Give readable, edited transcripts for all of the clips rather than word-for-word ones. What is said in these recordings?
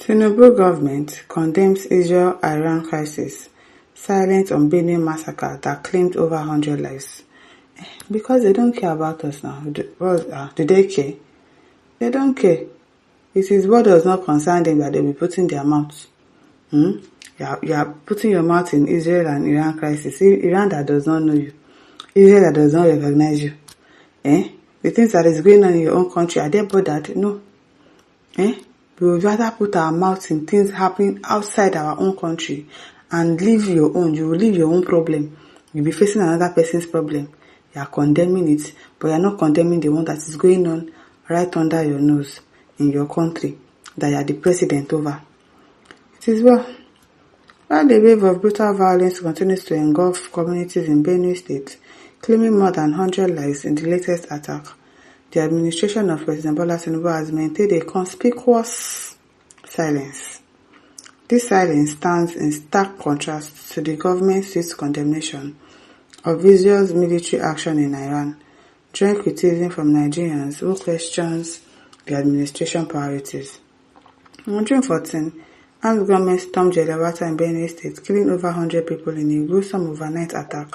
Tinubu government condemns Israel-Iran crisis, silent on Benue massacre that claimed over 100 lives. Because they don't care about us now. Do they care? They don't care. It is what does not concern them that they will be putting their mouth. You are putting your mouth in Israel and Iran crisis. Iran that does not know you. Israel that does not recognize you. The things that is going on in your own country, are they bothered? No. We would rather put our mouth in things happening outside our own country and leave your own. You will leave your own problem. You'll be facing another person's problem. You are condemning it, but you are not condemning the one that is going on right under your nose in your country that you are the president over. It is well. While the wave of brutal violence continues to engulf communities in Benue State, claiming more than 100 lives in the latest attack, the administration of President Bola Tinubu has maintained a conspicuous silence. This silence stands in stark contrast to the government's swift condemnation of Israel's military action in Iran, drawing criticism from Nigerians who questions the administration priorities. On June 14, armed gunmen stormed Jelawata in Benue State, killing over 100 people in a gruesome overnight attack.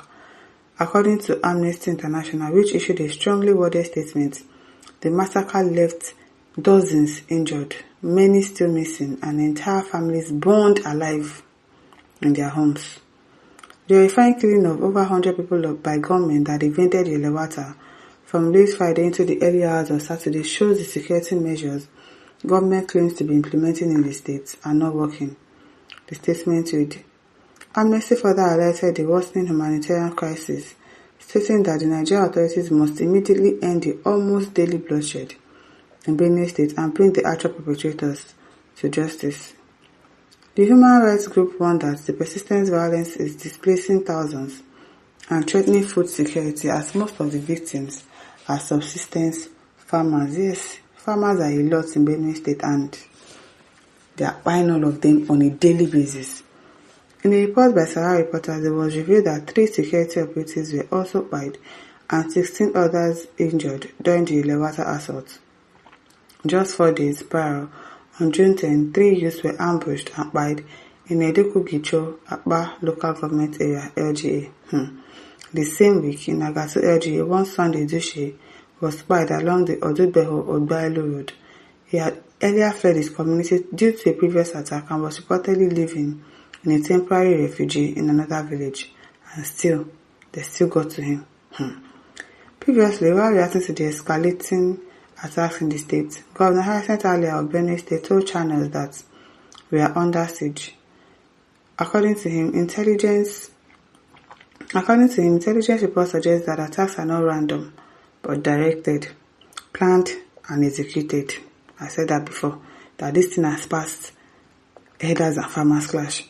According to Amnesty International, which issued a strongly worded statement, the massacre left dozens injured, many still missing, and entire families burned alive in their homes. The horrifying killing of over 100 people by gunmen that invaded Jelawata from late Friday into the early hours of Saturday shows the security measures government claims to be implementing in the state are not working. The statement read, Amnesty further highlighted the worsening humanitarian crisis, stating that the Nigerian authorities must immediately end the almost daily bloodshed in Benue State and bring the actual perpetrators to justice. The human rights group warned that the persistent violence is displacing thousands and threatening food security, as most of the victims are subsistence farmers. Yes, farmers are a lot in Benue State and they are buying all of them on a daily basis. In a report by Ssacre reporters, it was revealed that 3 security operatives were also killed and 16 others injured during the Jelawata assault. Just 4 days prior, on June 10, 3 youths were ambushed and killed in Edeku-Gicho, Akpa local government area, LGA. The same week, in Agatu LGA, one Sunday Dushe was killed along the Odubeho-Ogbaelu road. He had earlier fled his community due to a previous attack and was reportedly living in a temporary refugee in another village, and they still got to him. Previously, while reacting to the escalating attacks in the state, Governor Hyacinth Alia of Benue State told channels that we are under siege. According to him, intelligence reports suggest that attacks are not random, but directed, planned, and executed. I said that before, that this thing has passed herders and farmers clash.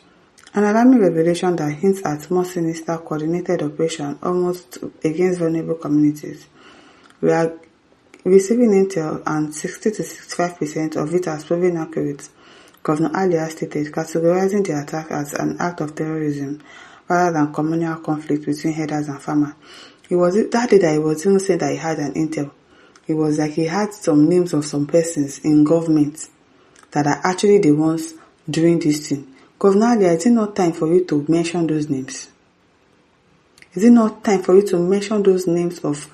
An alarming revelation that hints at more sinister coordinated operation almost against vulnerable communities. We are receiving intel and 60 to 65% of it has proven accurate, Governor Alia stated, categorizing the attack as an act of terrorism rather than communal conflict between herders and farmers. It was that day that he was even saying that he had an intel. It was like he had some names of some persons in government that are actually the ones doing this thing. Governor Alia, is it not time for you to mention those names? Is it not time for you to mention those names of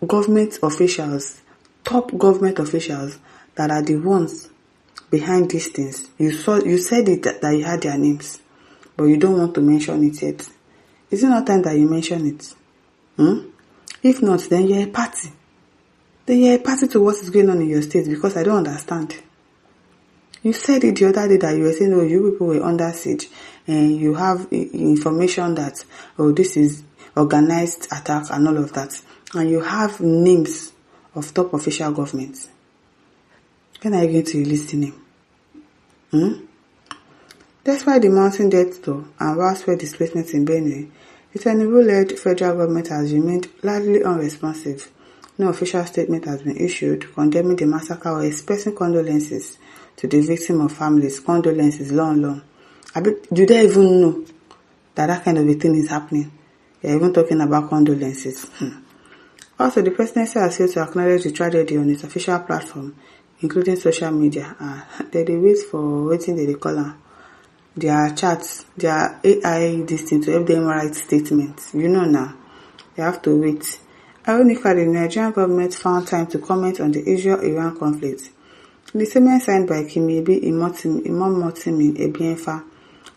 government officials, top government officials that are the ones behind these things? You said it that you had their names, but you don't want to mention it yet. Is it not time that you mention it? If not, then you're a party. Then you're a party to what is going on in your state, because I don't understand. You said it the other day that you were saying, you people were under siege, and you have information that, this is organized attack and all of that. And you have names of top official governments. When are you going to release the name? Despite the mounting death toll and widespread displacement in Benue, the Tinubu-led federal government has remained largely unresponsive. No official statement has been issued condemning the massacre or expressing condolences to the victim of families. Condolences, long. Do they even know that kind of a thing is happening? They're even talking about condolences. Also, the presidency has failed to acknowledge the tragedy on its official platform including social media. They wait for wetin they call am, their chats, their AI this thing to help them write statements. Now, they have to wait. Ironically, the Nigerian government found time to comment on the Israel-Iran conflict. The statement signed by Kimibi Imomotimi Ebienfa,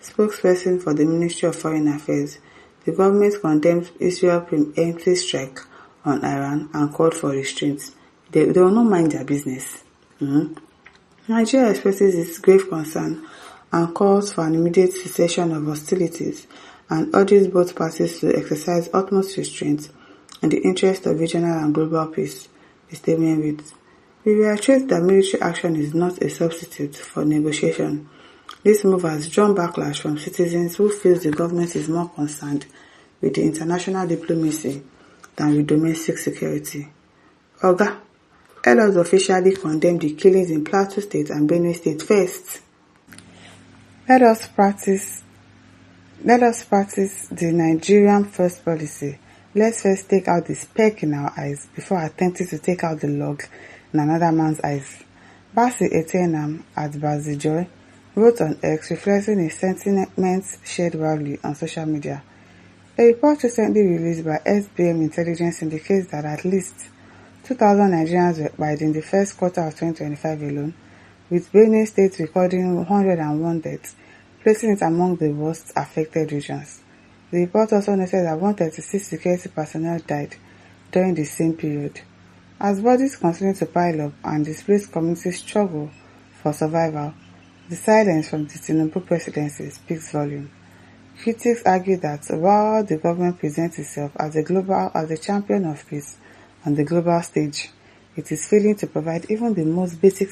spokesperson for the Ministry of Foreign Affairs, the government condemned Israel's preemptive strike on Iran and called for restraint. They will not mind their business. Nigeria expresses its grave concern and calls for an immediate cessation of hostilities and urges both parties to exercise utmost restraint in the interest of regional and global peace, the statement reads. We reiterate that military action is not a substitute for negotiation. This move has drawn backlash from citizens who feel the government is more concerned with the international diplomacy than with domestic security. Oga, let us officially condemn the killings in Plateau State and Benue State first. Let us practice the Nigerian first policy. Let's first take out the speck in our eyes before attempting to take out the log in another man's eyes. Basi Etenam at Bazijoy wrote on X, reflecting his sentiments shared widely on social media. A report recently released by SBM Intelligence indicates that at least 2,000 Nigerians were died in the first quarter of 2025 alone, with Benue State recording 101 deaths, placing it among the worst affected regions. The report also noted that 136 security personnel died during the same period. As bodies continue to pile up and displaced communities struggle for survival, the silence from the Tinubu presidency speaks volume. Critics argue that while the government presents itself as a champion of peace on the global stage, it is failing to provide even the most basic